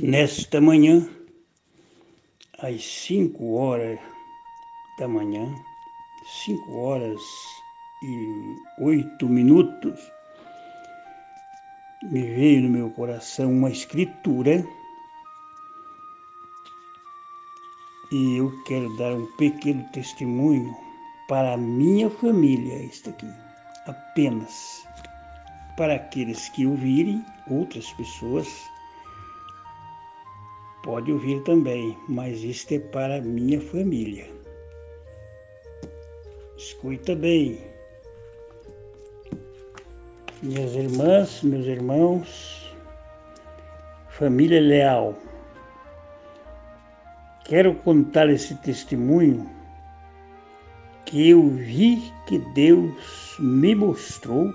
Nesta manhã, às 5 horas da manhã, 5 horas e 8 minutos, me veio no meu coração uma escritura e eu quero dar um pequeno testemunho para a minha família, esta aqui, apenas para aqueles que ouvirem, outras pessoas podem ouvir também, mas isto é para a minha família. Escuta bem, minhas irmãs, meus irmãos, família leal. Quero contar esse testemunho que eu vi que Deus me mostrou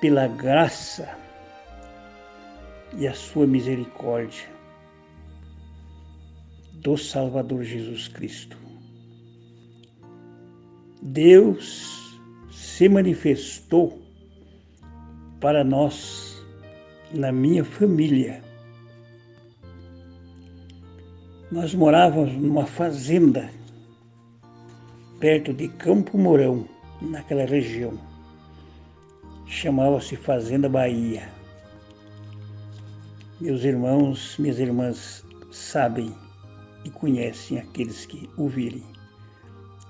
pela graça e a sua misericórdia do Salvador Jesus Cristo. Deus se manifestou para nós, na minha família. Nós morávamos numa fazenda perto de Campo Mourão, naquela região. Chamava-se Fazenda Bahia. Meus irmãos, minhas irmãs sabem e conhecem aqueles que ouvirem.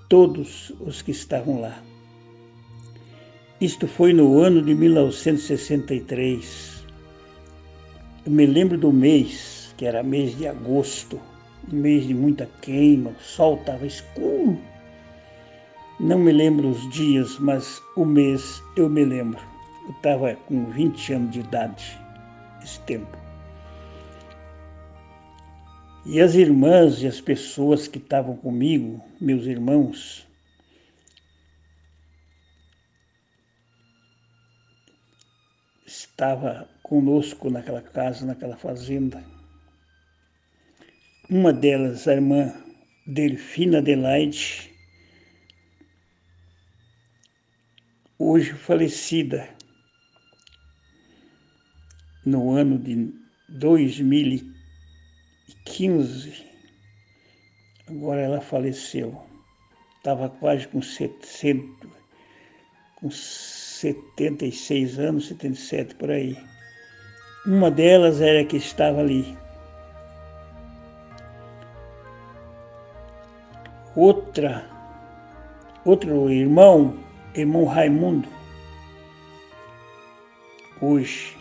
Todos os que estavam lá. Isto foi no ano de 1963. Eu me lembro do mês, que era mês de agosto, um mês de muita queima, o sol estava escuro. Não me lembro os dias, mas o mês eu me lembro. Eu estava com 20 anos de idade, esse tempo. E as irmãs e as pessoas que estavam comigo, meus irmãos, estava conosco naquela casa, naquela fazenda. Uma delas, a irmã Delfina Adelaide, hoje falecida, no ano de 2015, agora ela faleceu. Estava quase com 76 anos, 77 por aí. Uma delas era a que estava ali. Outro irmão Raimundo, hoje,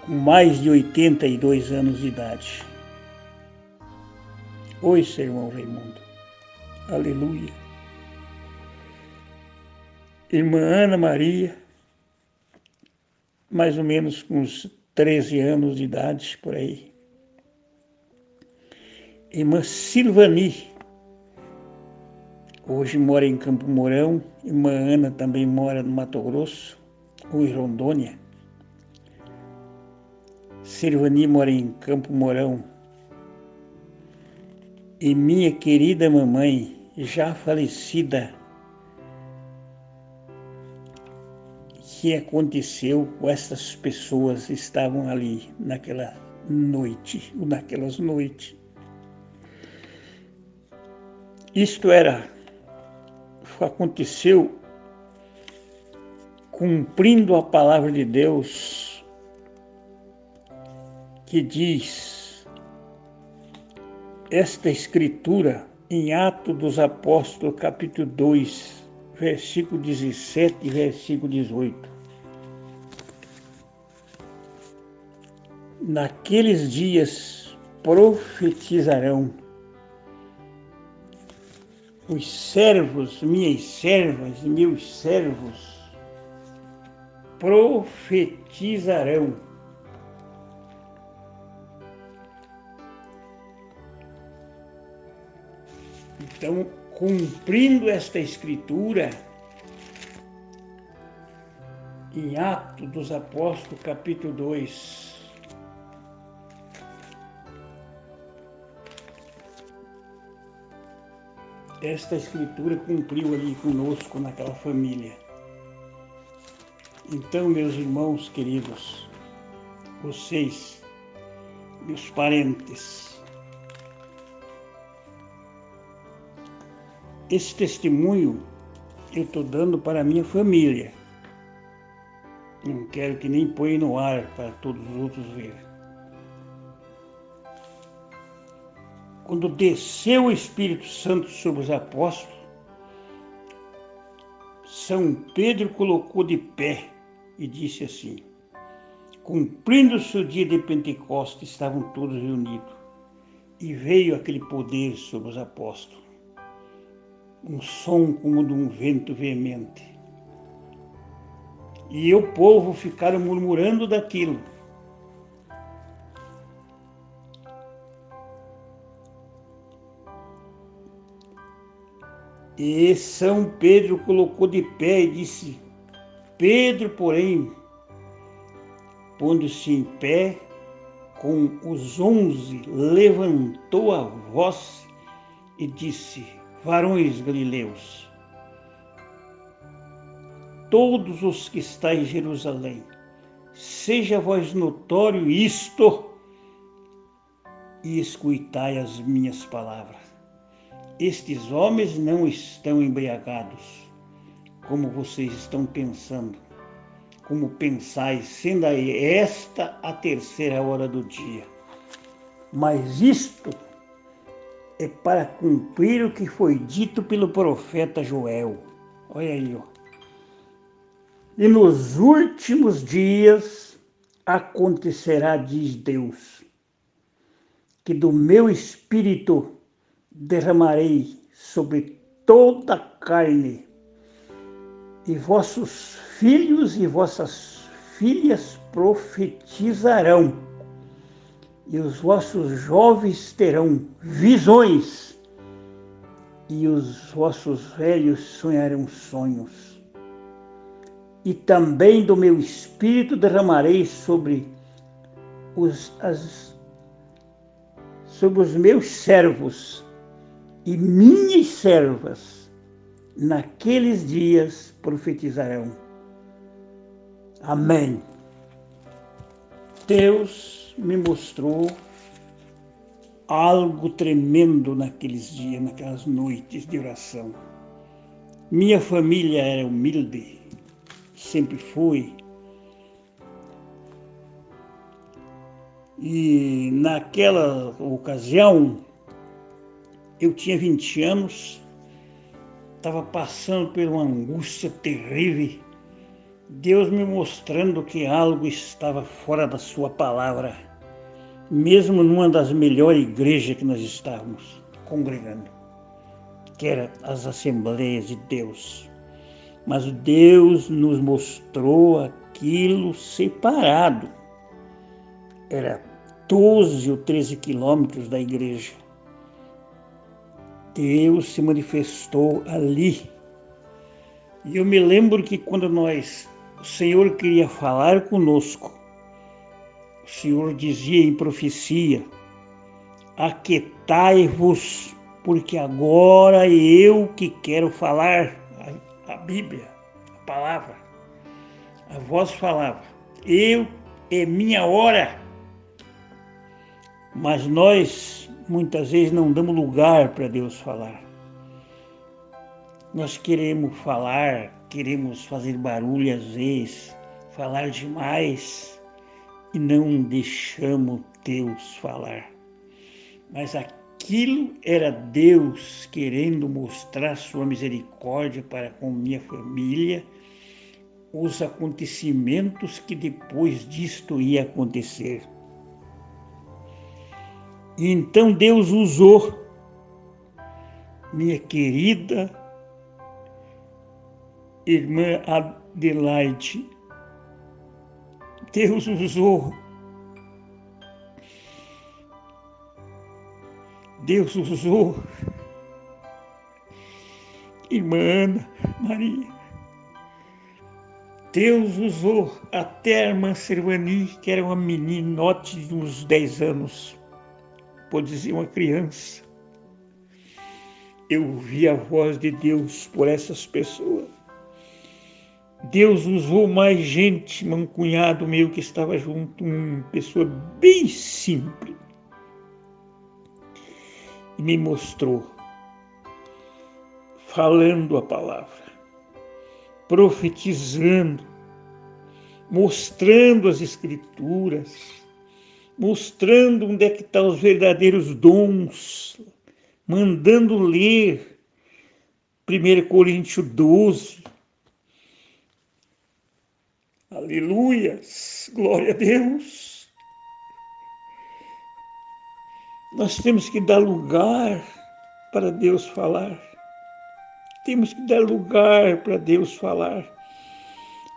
com mais de 82 anos de idade. Oi, seu irmão Raimundo. Aleluia. Irmã Ana Maria, mais ou menos com uns 13 anos de idade, por aí. Irmã Silvani, hoje mora em Campo Mourão. Irmã Ana também mora no Mato Grosso, ou em Rondônia. Silvani mora em Campo Mourão. E minha querida mamãe, já falecida, que aconteceu com essas pessoas que estavam ali naquela noite, ou naquelas noites. Aconteceu cumprindo a palavra de Deus, que diz esta escritura em Atos dos Apóstolos, capítulo 2, versículo 17 e versículo 18. Naqueles dias profetizarão os servos, minhas servas, meus servos, profetizarão. Então, cumprindo esta escritura, em Atos dos Apóstolos, capítulo 2, esta escritura cumpriu ali conosco naquela família. Então, meus irmãos queridos, vocês, meus parentes. Esse testemunho eu estou dando para a minha família. Não quero que nem põe no ar para todos os outros verem. Quando desceu o Espírito Santo sobre os apóstolos, São Pedro colocou de pé e disse assim: cumprindo-se o dia de Pentecostes, estavam todos reunidos, e veio aquele poder sobre os apóstolos, um som como de um vento veemente. E o povo ficaram murmurando daquilo. E São Pedro colocou de pé e disse: Pedro, porém, pondo-se em pé com os 11, levantou a voz e disse: varões galileus, todos os que estáis em Jerusalém, seja vós notório isto e escutai as minhas palavras. Estes homens não estão embriagados, como vocês estão pensando, como pensais, sendo esta a terceira hora do dia. Mas isto é para cumprir o que foi dito pelo profeta Joel. Olha aí, ó. E nos últimos dias acontecerá, diz Deus, que do meu espírito derramarei sobre toda a carne, e vossos filhos e vossas filhas profetizarão, e os vossos jovens terão visões, e os vossos velhos sonharão sonhos. E também do meu espírito derramarei sobre os meus servos e minhas servas, naqueles dias profetizarão. Amém. Deus me mostrou algo tremendo naqueles dias, naquelas noites de oração. Minha família era humilde, sempre foi. E naquela ocasião, eu tinha 20 anos, estava passando por uma angústia terrível, Deus me mostrando que algo estava fora da sua palavra, mesmo numa das melhores igrejas que nós estávamos congregando, que era as Assembleias de Deus. Mas Deus nos mostrou aquilo separado. Era 12 ou 13 quilômetros da igreja. Deus se manifestou ali. E eu me lembro que quando o Senhor queria falar conosco, o Senhor dizia em profecia: aquietai-vos, porque agora é eu que quero falar. A Bíblia, a palavra, a voz falava: é minha hora. Mas nós, muitas vezes, não damos lugar para Deus falar. Nós queremos falar, queremos fazer barulho às vezes, falar demais e não deixamos Deus falar. Mas aquilo era Deus querendo mostrar sua misericórdia para com minha família, os acontecimentos que depois disto ia acontecer. E então Deus usou minha querida irmã Adelaide. Deus usou irmã Ana Maria. Deus usou até a irmã Servani, que era uma meninote de uns 10 anos, pode dizer uma criança. Eu ouvi a voz de Deus por essas pessoas. Deus usou mais gente, um cunhado meu que estava junto, uma pessoa bem simples, e me mostrou, falando a palavra, profetizando, mostrando as escrituras, mostrando onde é que estão os verdadeiros dons, mandando ler 1 Coríntios 12. Aleluias, glória a Deus. Nós temos que dar lugar para Deus falar. Temos que dar lugar para Deus falar.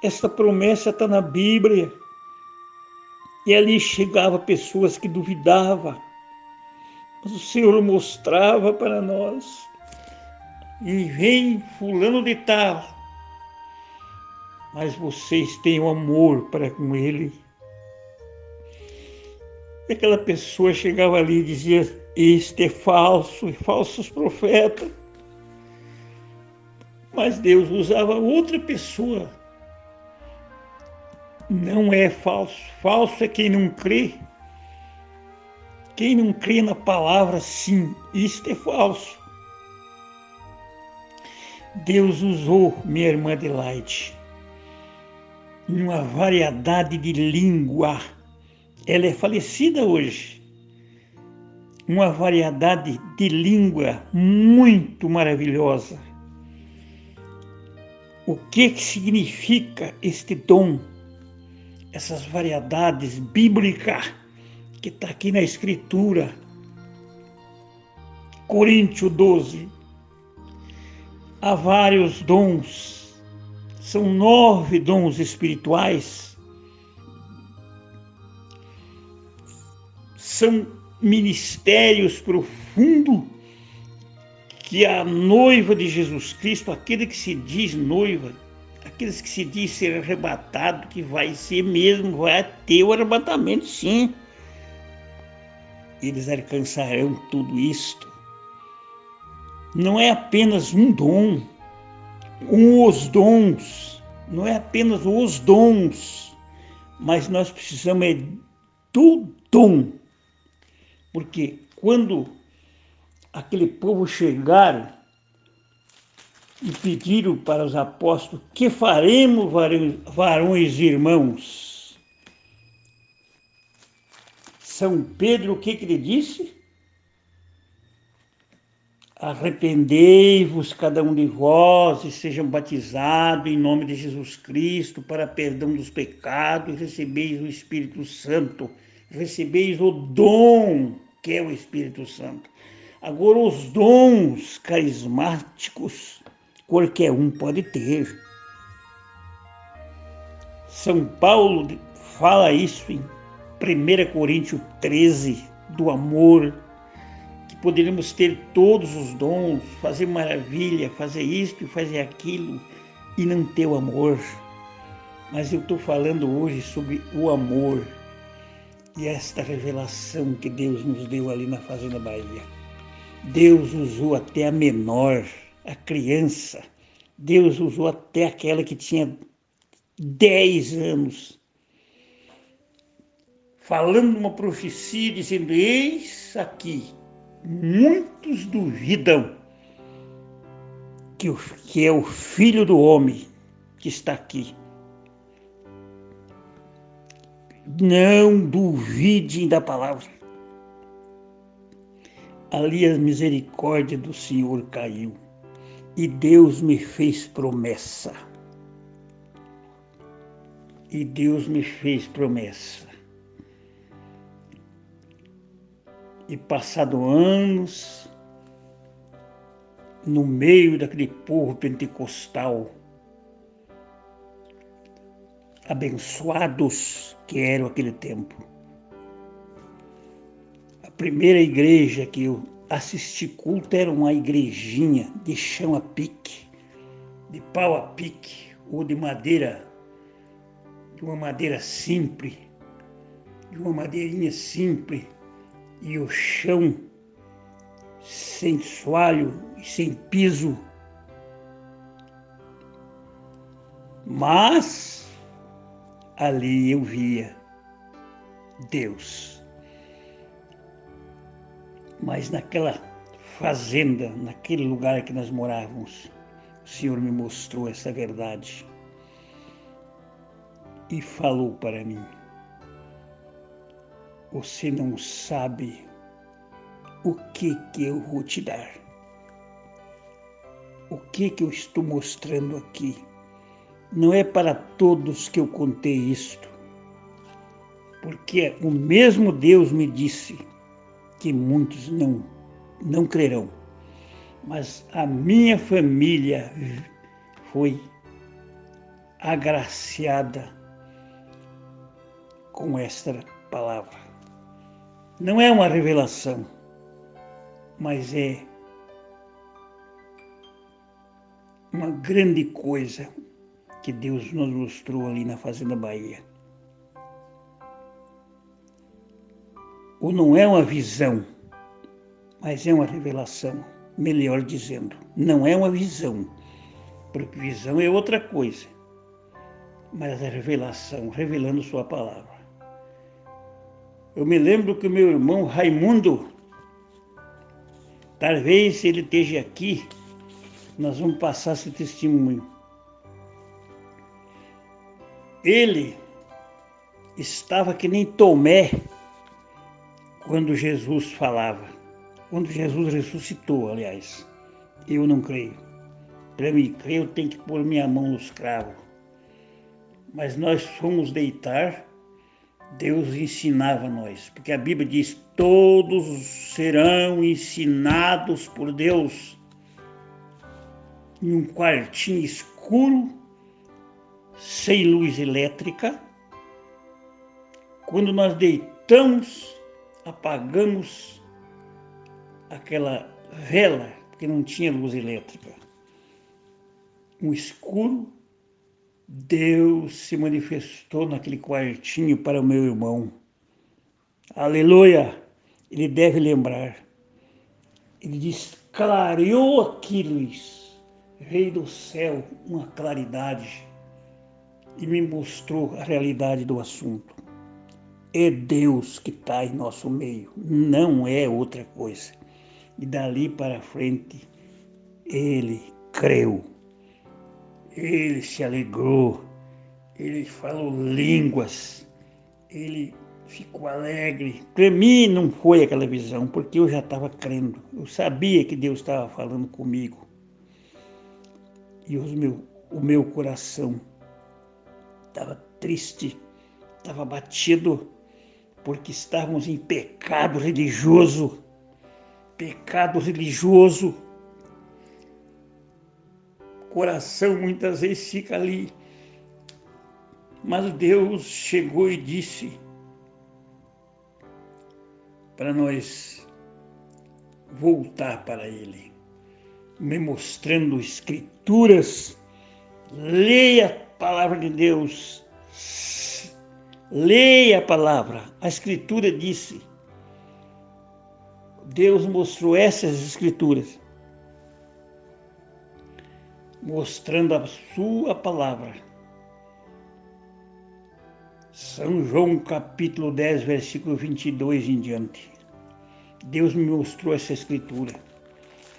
Essa promessa está na Bíblia. E ali chegava pessoas que duvidavam. Mas o Senhor mostrava para nós. E vem fulano de tal. Mas vocês têm o amor para com ele. E aquela pessoa chegava ali e dizia, este é falso, e falsos profetas. Mas Deus usava outra pessoa. Não é falso. Falso é quem não crê. Quem não crê na palavra, sim, isto é falso. Deus usou minha irmã Adelaide em uma variedade de língua. Ela é falecida hoje. Uma variedade de língua muito maravilhosa. O que significa este dom? Essas variedades bíblicas que está aqui na Escritura. Coríntios 12. Há vários dons. São 9 dons espirituais. São ministérios profundos que a noiva de Jesus Cristo, aquele que se diz noiva, aqueles que se diz ser arrebatado, que vai ser mesmo, vai ter o arrebatamento, sim. Eles alcançarão tudo isto. Não é apenas um dom, os dons, não é apenas os dons, mas nós precisamos do dom. Porque quando aquele povo chegaram e pediram para os apóstolos, que faremos, varões e irmãos? São Pedro, o que ele disse? Arrependei-vos cada um de vós e sejam batizados em nome de Jesus Cristo para perdão dos pecados e recebeis o Espírito Santo. Recebeis o dom que é o Espírito Santo. Agora os dons carismáticos, qualquer um pode ter. São Paulo fala isso em 1 Coríntios 13, do amor, que poderíamos ter todos os dons, fazer maravilha, fazer isto e fazer aquilo e não ter o amor. Mas eu estou falando hoje sobre o amor e esta revelação que Deus nos deu ali na Fazenda Bahia. Deus usou até a menor, a criança. Deus usou até aquela que tinha 10 anos, falando uma profecia, dizendo, eis aqui, muitos duvidam que é o Filho do Homem que está aqui. Não duvidem da palavra. Ali a misericórdia do Senhor caiu e Deus me fez promessa. E Deus me fez promessa. E passado anos, no meio daquele povo pentecostal, abençoados que eram aquele tempo. A primeira igreja que eu assisti culto era uma igrejinha de chão a pique, de pau a pique, ou de madeira, de uma madeira simples, de uma madeirinha simples, e o chão sem soalho e sem piso. Mas ali eu via Deus. Mas naquela fazenda, naquele lugar que nós morávamos, o Senhor me mostrou essa verdade e falou para mim: você não sabe o que eu vou te dar. O que eu estou mostrando aqui não é para todos que eu contei isto, porque o mesmo Deus me disse que muitos não crerão, mas a minha família foi agraciada com esta palavra. Não é uma revelação, mas é uma grande coisa que Deus nos mostrou ali na Fazenda Bahia. Ou não é uma visão, mas é uma revelação. Melhor dizendo, não é uma visão, porque visão é outra coisa, mas é revelação, revelando sua palavra. Eu me lembro que o meu irmão Raimundo, talvez ele esteja aqui, nós vamos passar esse testemunho. Ele estava que nem Tomé quando Jesus falava, quando Jesus ressuscitou, aliás. Eu não creio. Para mim crer, eu tenho que pôr minha mão nos cravos. Mas nós fomos deitar, Deus ensinava nós, porque a Bíblia diz: todos serão ensinados por Deus em um quartinho escuro, sem luz elétrica. Quando nós deitamos, apagamos aquela vela, porque não tinha luz elétrica. Um escuro, Deus se manifestou naquele quartinho para o meu irmão. Aleluia! Ele deve lembrar. Ele diz: clareou aqui, Luiz. Veio do céu uma claridade e me mostrou a realidade do assunto. É Deus que está em nosso meio, não é outra coisa. E dali para frente, ele creu, ele se alegrou, ele falou línguas, ele ficou alegre. Para mim não foi aquela visão, porque eu já estava crendo, eu sabia que Deus estava falando comigo. E o meu coração estava triste, estava batido, porque estávamos em pecado religioso. Pecado religioso. O coração muitas vezes fica ali. Mas Deus chegou e disse para nós voltar para Ele, me mostrando escrituras. Leia a palavra de Deus. Leia a palavra. A escritura disse. Deus mostrou essas escrituras, mostrando a sua palavra. São João capítulo 10, versículo 22 em diante. Deus me mostrou essa escritura.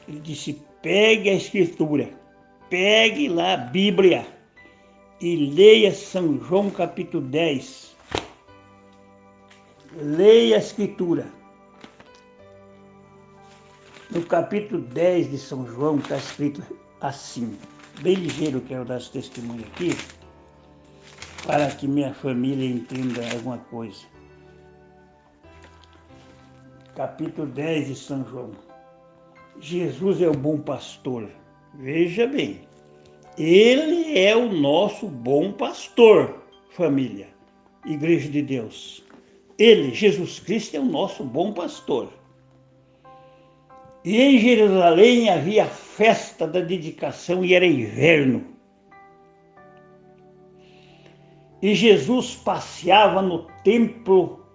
Ele disse: pegue a escritura, pegue lá a Bíblia e leia São João capítulo 10. Leia a escritura. No capítulo 10 de São João está escrito assim, bem ligeiro, quero dar esse testemunho aqui, para que minha família entenda alguma coisa. Capítulo 10 de São João. Jesus é o bom pastor. Veja bem, Ele é o nosso bom pastor, família, Igreja de Deus. Ele, Jesus Cristo, é o nosso bom pastor. E em Jerusalém havia a festa da dedicação e era inverno. E Jesus passeava no templo,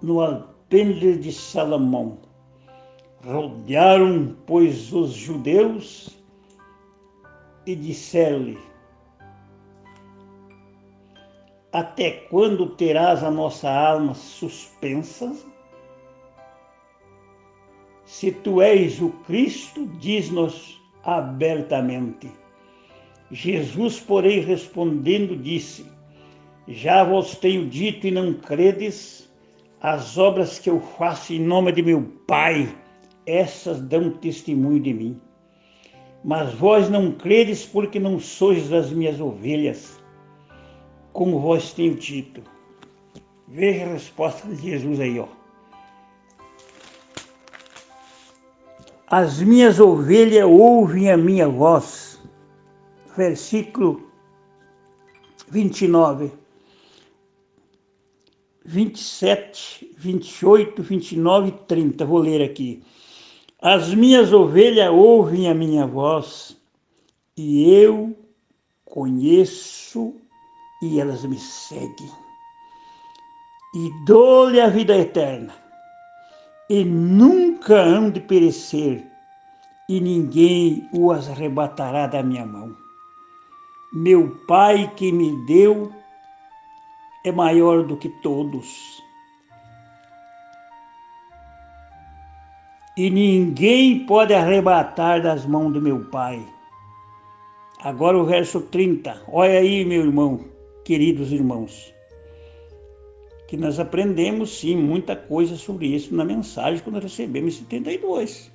no alpendre de Salomão. Rodearam, pois, os judeus e disseram-lhe: até quando terás a nossa alma suspensa? Se tu és o Cristo, diz-nos abertamente. Jesus, porém, respondendo, disse: já vos tenho dito e não credes, as obras que eu faço em nome de meu Pai, essas dão testemunho de mim. Mas vós não credes porque não sois das minhas ovelhas, como vós tenho dito. Veja a resposta de Jesus aí, ó. As minhas ovelhas ouvem a minha voz. Versículo 29, 27, 28, 29 e 30. Vou ler aqui. As minhas ovelhas ouvem a minha voz, e eu conheço, e elas me seguem. E dou-lhe a vida eterna, e nunca hão de perecer, e ninguém os arrebatará da minha mão. Meu Pai que me deu é maior do que todos, e ninguém pode arrebatar das mãos do meu Pai. Agora o verso 30. Olha aí, meu irmão, queridos irmãos, que nós aprendemos sim muita coisa sobre isso na mensagem quando recebemos 72.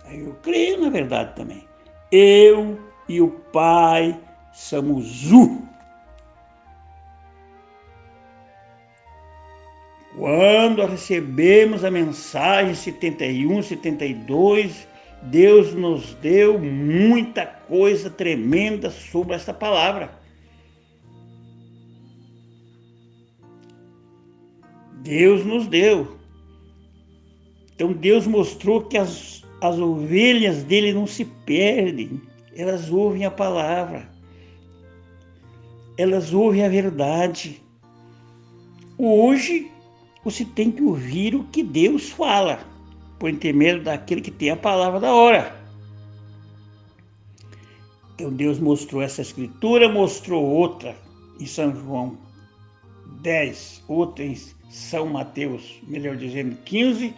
Aí eu creio na verdade também. Eu e o Pai somos um. Quando recebemos a mensagem 71, 72, Deus nos deu muita coisa tremenda sobre essa palavra. Deus nos deu. Então Deus mostrou que as ovelhas dele não se perdem. Elas ouvem a palavra. Elas ouvem a verdade. Hoje você tem que ouvir o que Deus fala, por intermédio daquele que tem a palavra da hora. Então Deus mostrou essa escritura, mostrou outra em São João 10, outra em São Mateus, melhor dizendo 15,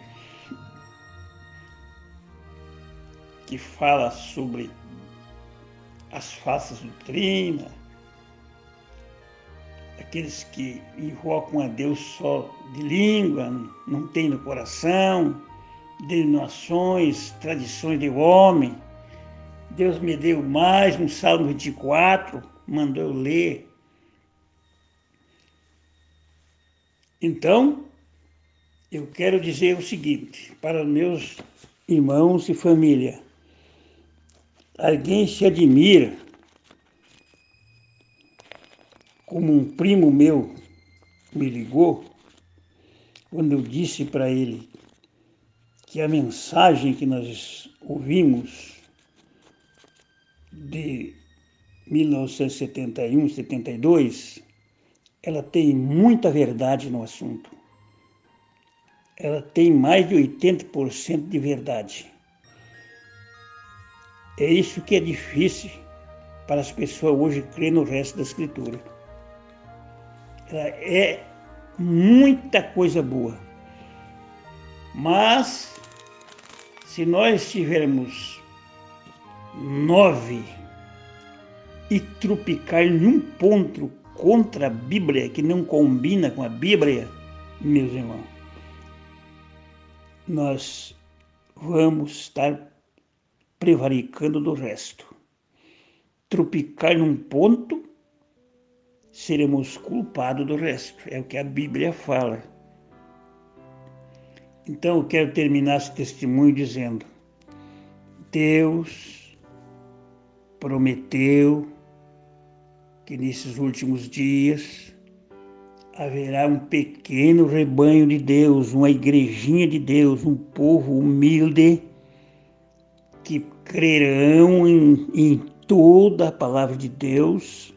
que fala sobre as falsas doutrinas, aqueles que invocam a Deus só de língua, não tem no coração, denominações, tradições de homem. Deus me deu mais um Salmo 24, mandou eu ler. Então, eu quero dizer o seguinte, para meus irmãos e família. Alguém se admira, como um primo meu me ligou, quando eu disse para ele que a mensagem que nós ouvimos de 1971, 72, ela tem muita verdade no assunto. Ela tem mais de 80% de verdade. É isso que é difícil para as pessoas hoje crer no resto da Escritura. Ela é muita coisa boa. Mas, se nós tivermos 9 e trupicar em um ponto contra a Bíblia, que não combina com a Bíblia, meus irmãos, nós vamos estar prevaricando do resto. Trupicar num ponto, seremos culpados do resto. É o que a Bíblia fala. Então eu quero terminar esse testemunho dizendo: Deus prometeu que nesses últimos dias haverá um pequeno rebanho de Deus, uma igrejinha de Deus, um povo humilde que crerão em toda a palavra de Deus,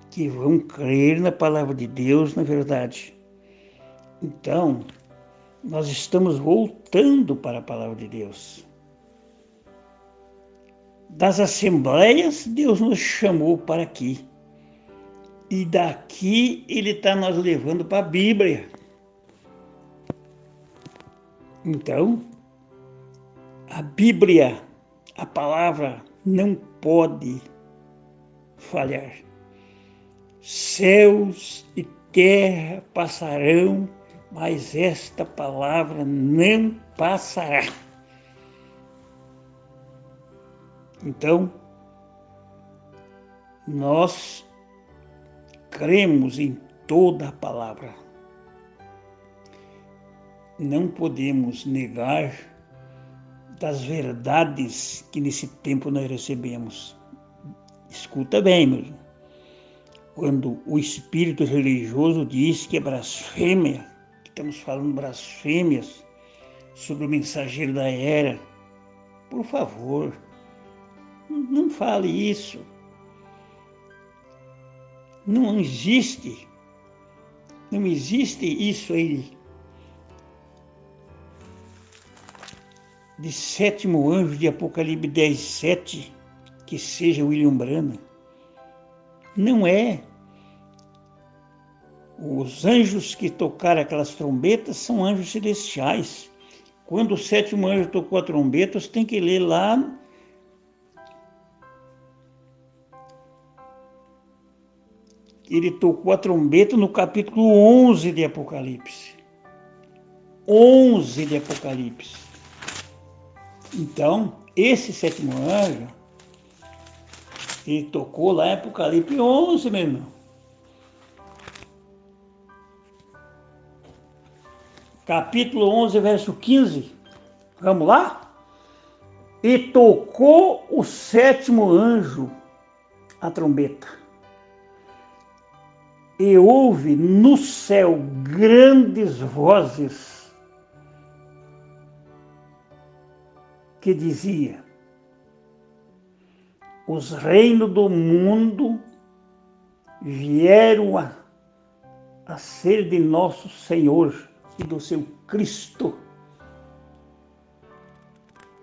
que vão crer na palavra de Deus, na verdade. Então, nós estamos voltando para a palavra de Deus. Das assembleias, Deus nos chamou para aqui. E daqui ele está nos levando para a Bíblia. Então, a Bíblia, a palavra, não pode falhar. Céus e terra passarão, mas esta palavra não passará. Então, nós cremos em toda a palavra. Não podemos negar das verdades que nesse tempo nós recebemos. Escuta bem, meu irmão. Quando o espírito religioso diz que é blasfêmia, que estamos falando blasfêmias sobre o mensageiro da era, por favor, não fale isso. Não existe isso aí de sétimo anjo de Apocalipse 10:7, que seja William Branham. Não é. Os anjos que tocaram aquelas trombetas são anjos celestiais. Quando o sétimo anjo tocou a trombeta, você tem que ler lá ele tocou a trombeta no capítulo 11 de Apocalipse. 11 de Apocalipse. Então, esse sétimo anjo, ele tocou lá em Apocalipse 11, meu irmão. Capítulo 11, verso 15. Vamos lá? E tocou o sétimo anjo a trombeta. E houve no céu grandes vozes que dizia: os reinos do mundo vieram a ser de nosso Senhor e do seu Cristo,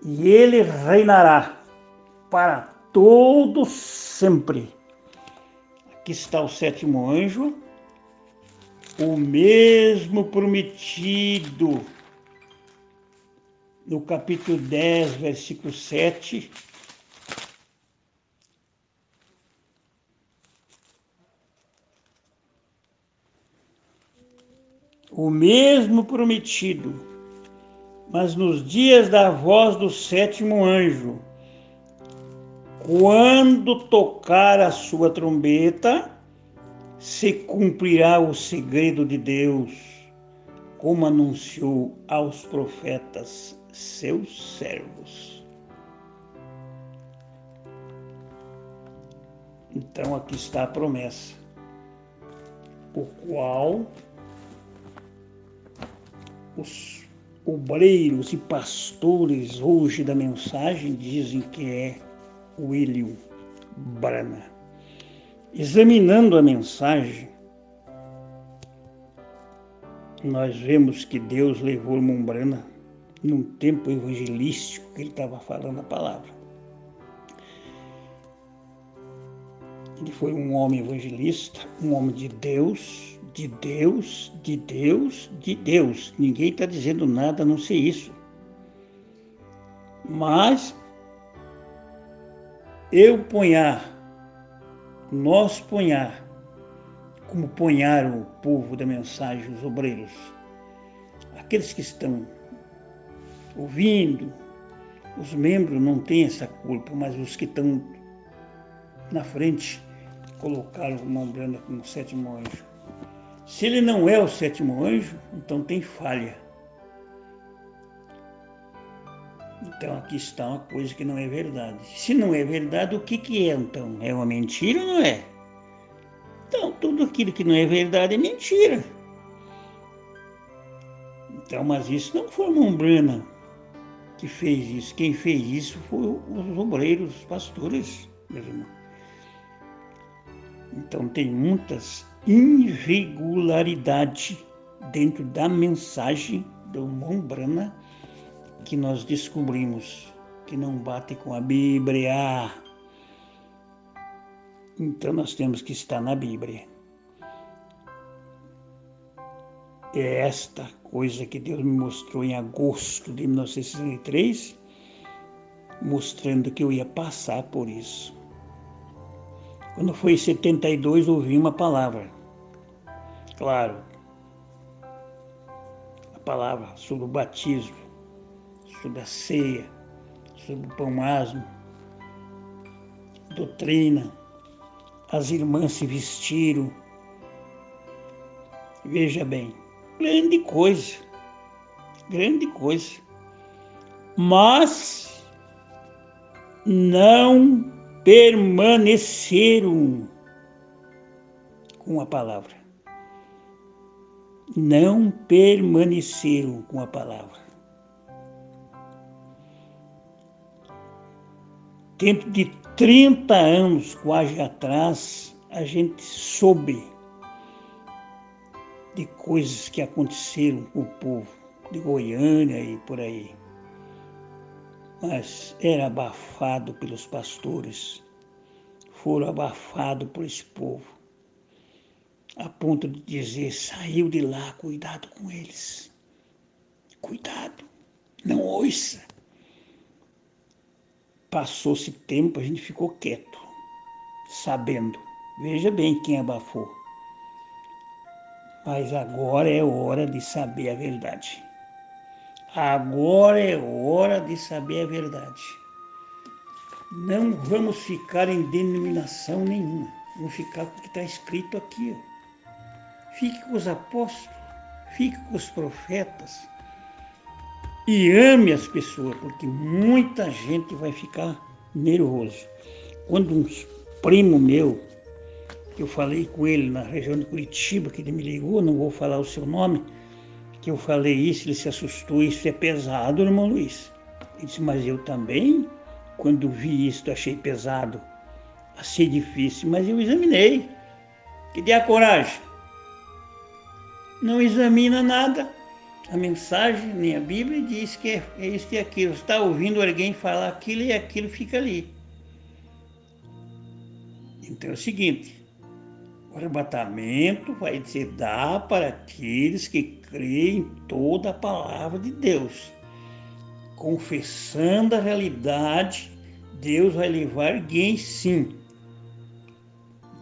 e ele reinará para todo sempre. Aqui está o sétimo anjo, o mesmo prometido no capítulo 10, versículo 7. O mesmo prometido, mas nos dias da voz do sétimo anjo, quando tocar a sua trombeta, se cumprirá o segredo de Deus, como anunciou aos profetas, seus servos. Então aqui está a promessa, o qual os obreiros e pastores hoje da mensagem dizem que é William Branham. Examinando a mensagem, nós vemos que Deus levou William Branham num tempo evangelístico que ele estava falando a palavra. Ele foi um homem evangelista, um homem de Deus, de Deus, de Deus, de Deus. Ninguém está dizendo nada a não ser isso. Mas nós ponhar, como ponharam o povo da mensagem, os obreiros, aqueles que estão ouvindo, os membros não têm essa culpa, mas os que estão na frente colocaram o William Branham como sétimo anjo. Se ele não é o sétimo anjo, então tem falha. Então aqui está uma coisa que não é verdade. Se não é verdade, o que é então? É uma mentira ou não é? Então tudo aquilo que não é verdade é mentira. Então, mas isso não foi William Branham que fez isso. Quem fez isso foi os obreiros, os pastores, meu irmão. Então tem muitas irregularidades dentro da mensagem do William Branham que nós descobrimos que não bate com a Bíblia. Então nós temos que estar na Bíblia. é esta coisa que Deus me mostrou em agosto de 1963, mostrando que eu ia passar por isso. Quando foi em 72, ouvi uma palavra. Claro, a palavra sobre o batismo, sobre a ceia, sobre o pão asmo, doutrina, as irmãs se vestiram. Veja bem, grande coisa, grande coisa. Mas não permaneceram com a palavra. Não permaneceram com a palavra. Dentro de 30 anos quase atrás, a gente soube de coisas que aconteceram com o povo de Goiânia e por aí. Mas era abafado pelos pastores, foram abafados por esse povo, a ponto de dizer, saiu de lá, cuidado com eles. Cuidado, não ouça. Passou-se tempo, a gente ficou quieto, sabendo. Veja bem quem abafou. Mas agora é hora de saber a verdade. Agora é hora de saber a verdade. Não vamos ficar em denominação nenhuma. Vamos ficar com o que está escrito aqui. Fique com os apóstolos, fique com os profetas. E ame as pessoas, porque muita gente vai ficar nervoso. Quando um primo meu, que eu falei com ele na região de Curitiba, que ele me ligou, não vou falar o seu nome, que eu falei isso, ele se assustou, isso é pesado, irmão Luiz. Ele disse, mas eu também, quando vi isso, achei pesado, achei difícil, mas eu examinei. Que dê a coragem. Não examina nada. A mensagem, nem a Bíblia, diz que é isso e aquilo. Você está ouvindo alguém falar aquilo e aquilo fica ali. Então é o seguinte, o arrebatamento vai se dar para aqueles que creem em toda a palavra de Deus. Confessando a realidade, Deus vai levar alguém sim.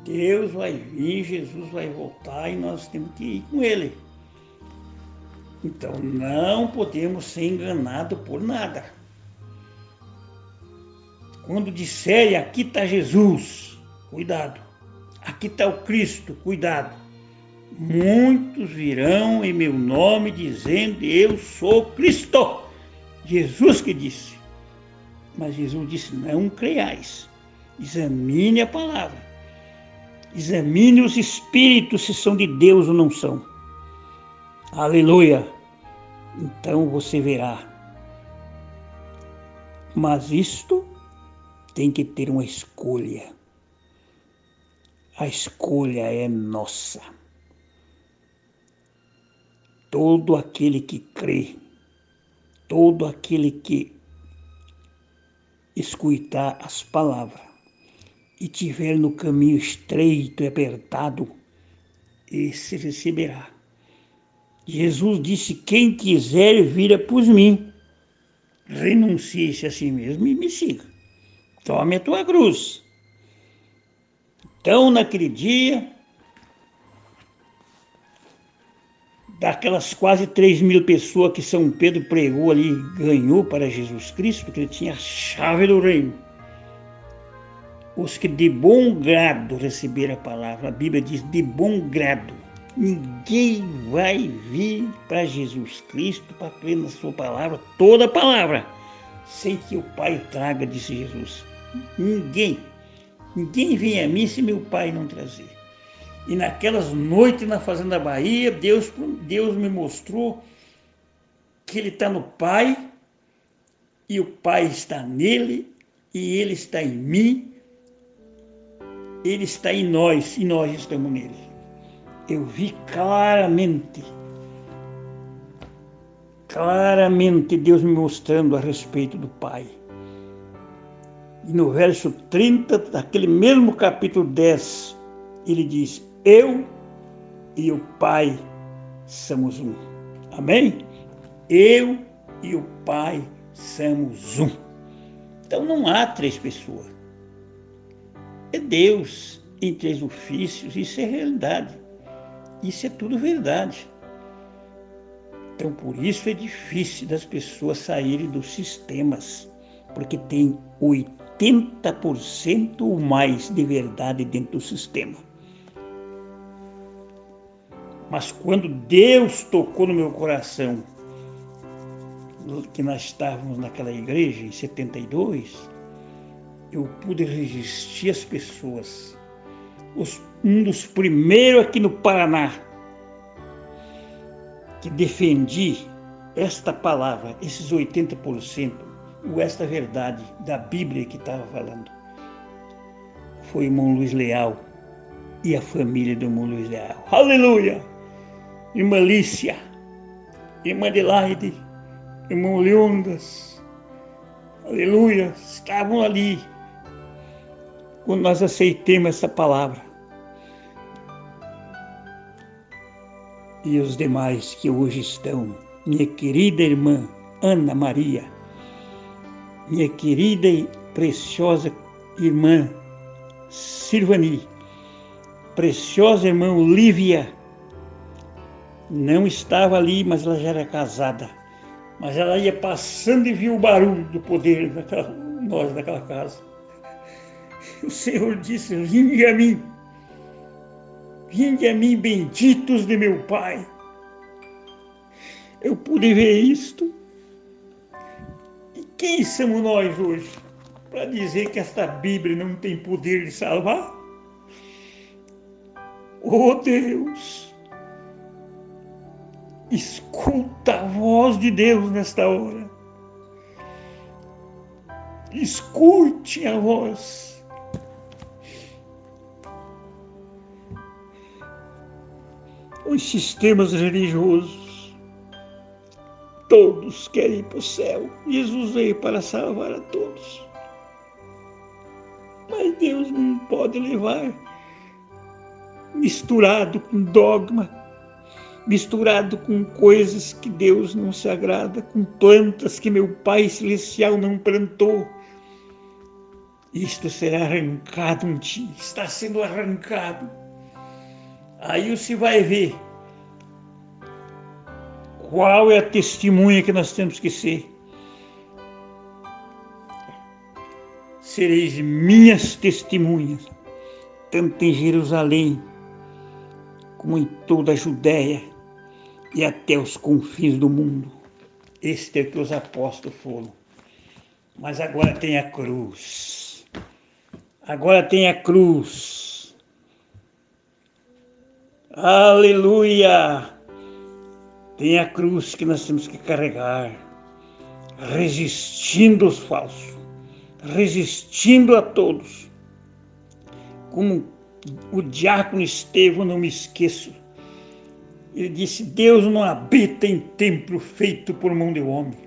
Deus vai vir, Jesus vai voltar e nós temos que ir com Ele. Então não podemos ser enganados por nada. Quando disserem aqui está Jesus, cuidado. Aqui está o Cristo, cuidado. Muitos virão em meu nome dizendo eu sou Cristo. Jesus que disse. Mas Jesus disse não creiais. Examine a palavra. Examine os espíritos se são de Deus ou não são. Aleluia. Então você verá. Mas isto tem que ter uma escolha. A escolha é nossa. Todo aquele que crê, todo aquele que escutar as palavras e tiver no caminho estreito e apertado, esse receberá. Jesus disse, quem quiser vir após mim, renuncie-se a si mesmo e me siga. Tome a tua cruz. Então, naquele dia, daquelas quase 3.000 pessoas que São Pedro pregou ali, ganhou para Jesus Cristo, porque ele tinha a chave do reino. Os que de bom grado receberam a palavra, a Bíblia diz de bom grado. Ninguém vai vir para Jesus Cristo para crer na sua palavra, toda a palavra, sem que o Pai traga, disse Jesus. Ninguém vem a mim se meu Pai não trazer. E naquelas noites na Fazenda Bahia, Deus me mostrou que Ele está no Pai, e o Pai está nele, e Ele está em mim, Ele está em nós, e nós estamos nele. Eu vi claramente Deus me mostrando a respeito do Pai. E no verso 30, daquele mesmo capítulo 10, ele diz, eu e o Pai somos um. Amém? Eu e o Pai somos um. Então não há três pessoas. É Deus em três ofícios, isso é realidade. Isso é tudo verdade. Então por isso é difícil das pessoas saírem dos sistemas, porque tem 80% ou mais de verdade dentro do sistema. Mas quando Deus tocou no meu coração, que nós estávamos naquela igreja em 72, eu pude resistir às pessoas. Um dos primeiros aqui no Paraná que defendi esta palavra, esses 80%, ou esta verdade da Bíblia que estava falando, foi o irmão Luiz Leal e a família do irmão Luiz Leal. Aleluia! Irmã Lícia, irmã Adelaide, irmão Leondas, aleluia, estavam ali quando nós aceitamos essa palavra. E os demais que hoje estão, minha querida irmã Ana Maria, minha querida e preciosa irmã Silvani, preciosa irmã Olívia, não estava ali, mas ela já era casada. Mas ela ia passando e viu o barulho do poder daquela casa. O Senhor disse, vinde a mim, benditos de meu Pai. Eu pude ver isto. E quem somos nós hoje para dizer que esta Bíblia não tem poder de salvar? Oh Deus! Escuta a voz de Deus nesta hora. Escute a voz. Os sistemas religiosos, todos querem ir para o céu. Jesus veio para salvar a todos. Mas Deus não pode levar misturado com dogma, misturado com coisas que Deus não se agrada, com plantas que meu Pai Celestial não plantou. Isto será arrancado um dia, está sendo arrancado. Aí você vai ver qual é a testemunha que nós temos que ser. Sereis minhas testemunhas, tanto em Jerusalém, como em toda a Judéia e até os confins do mundo. Este é o que os apóstolos foram. Mas agora tem a cruz. Agora tem a cruz. Aleluia! Tem a cruz que nós temos que carregar, resistindo aos falsos, resistindo a todos. Como o diácono Estevão, não me esqueço, ele disse, Deus não habita em templo feito por mão de homem.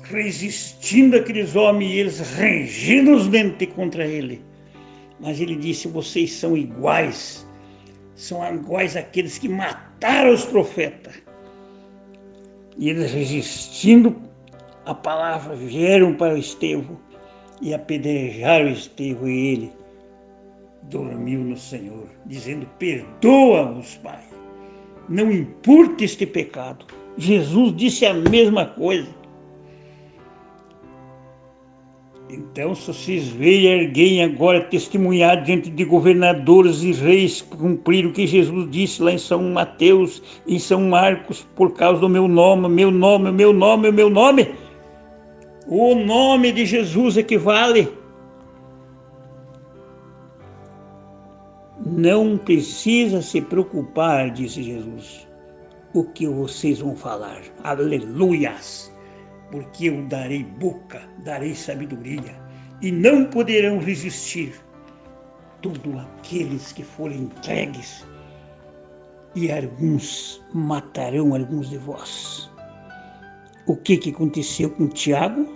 Resistindo aqueles homens e eles rangindo os dentes contra ele. Mas ele disse, vocês são iguais àqueles que mataram os profetas. E eles resistindo à palavra, vieram para o Estevão e apedrejaram o Estevão e ele dormiu no Senhor, dizendo, perdoa-nos, Pai, não importa este pecado. Jesus disse a mesma coisa. Então, se vocês veem alguém agora testemunhar diante de governadores e reis, cumprir o que Jesus disse lá em São Mateus, em São Marcos, por causa do meu nome, o nome de Jesus é que vale. Não precisa se preocupar, disse Jesus, o que vocês vão falar. Aleluias! Porque eu darei boca, darei sabedoria, e não poderão resistir todos aqueles que forem entregues, e alguns matarão alguns de vós. O que aconteceu com Tiago?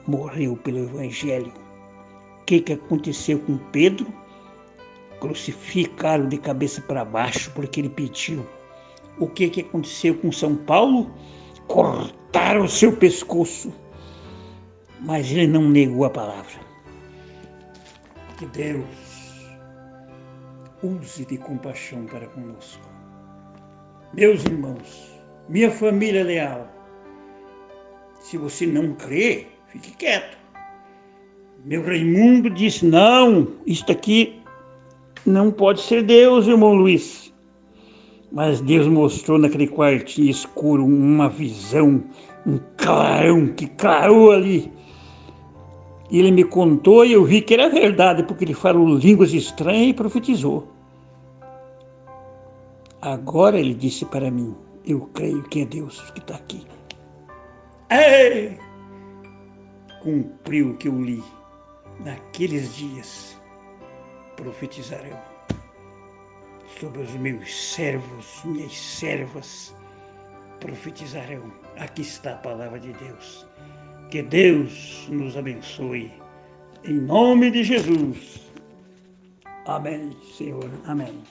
Morreu pelo Evangelho. O que aconteceu com Pedro? Crucificaram de cabeça para baixo porque ele pediu o que aconteceu com São Paulo? Cortaram o seu pescoço, mas ele não negou a palavra. Que Deus use de compaixão para conosco. Meus irmãos, minha família leal, se você não crê, fique quieto. Meu Raimundo disse, não, isto aqui não pode ser Deus, irmão Luiz. Mas Deus mostrou naquele quartinho escuro uma visão, um clarão que clarou ali. E ele me contou e eu vi que era verdade, porque ele falou línguas estranhas e profetizou. Agora ele disse para mim, eu creio que é Deus que está aqui. Ei! Cumpriu o que eu li. Naqueles dias profetizarão sobre os meus servos, minhas servas, profetizarão. Aqui está a palavra de Deus. Que Deus nos abençoe. Em nome de Jesus. Amém, Senhor. Amém.